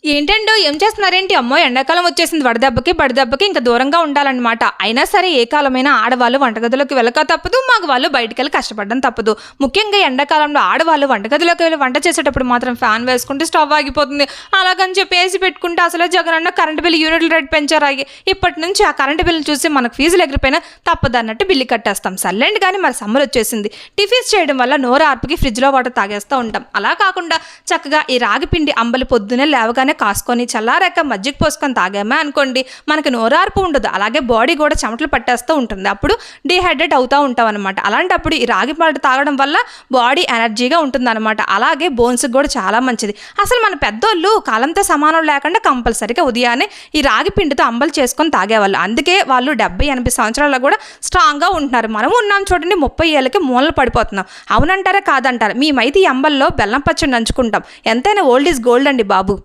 ఏంటండో ఏం చేస్తున్నారేంటి? అమ్మో! ఎండాకాలం వచ్చేసింది. బడిదెబ్బకి ఇంకా దూరంగా ఉండాలన్నమాట. అయినా సరే ఏ కాలమైనా ఆడవాళ్ళు వంటగదిలోకి వెళ్ళక తప్పదు. మగవాళ్ళు బయటికెళ్ళి కష్టపడడం తప్పదు. ముఖ్యంగా ఎండాకాలంలో ఆడవాళ్ళు వంటగదిలోకి వెళ్ళి వంట చేసేటప్పుడు మాత్రం ఫ్యాన్ వేసుకుంటే స్టవ్ ఆగిపోతుంది. అలాగని చెప్పి ఏసీ పెట్టుకుంటే అసలే జగనన్న కరెంట్ బిల్లు యూనిట్ల రేట్ పెంచారు. ఇప్పటి నుంచి ఆ కరెంట్ బిల్లు చూసి మనకు ఫీజులు ఎగిరిపోయినా తప్పదన్నట్టు బిల్లు కట్టేస్తాం. సర్లేండి కానీ మరి సమ్మర్ వచ్చేసింది. టిఫిన్స్ చేయడం వల్ల నోరు ఆర్పుకి ఫ్రిడ్జ్లో వాటర్ తాగేస్తూ ఉంటాం. అలా కాకుండా చక్కగా ఈ రాగి పిండి అంబలి పొద్దునే లేవగానే కాసుకొని చల్లారాక మజ్జిగ పోసుకొని తాగామే అనుకోండి, మనకి నోరార్పు ఉండదు. అలాగే బాడీ కూడా చెమటలు పట్టేస్తూ ఉంటుంది. అప్పుడు డీహైడ్రేట్ అవుతూ ఉంటాం అనమాట. అలాంటప్పుడు ఈ రాగి పాలు తాగడం వల్ల బాడీ ఎనర్జీగా ఉంటుందన్నమాట. అలాగే బోన్స్కి కూడా చాలా మంచిది. అసలు మన పెద్దోళ్ళు కాలంతో సమానం లేకుండా కంపల్సరీగా ఉదయాన్నే ఈ రాగి పిండితో అంబలు చేసుకొని తాగేవాళ్ళు. అందుకే వాళ్ళు 70-80 సంవత్సరాల్లో కూడా స్ట్రాంగ్గా ఉంటున్నారు. మనం ఉన్నాం చూడండి 30 ఏళ్ళకి మూలలు పడిపోతున్నాం. అవునంటారా కాదంటారా? మేమైతే ఈ అంబల్లో బెల్లం పచ్చడి నంచుకుంటాం. ఎంతైనా ఓల్డ్ ఈజ్ గోల్డ్ అండి బాబు.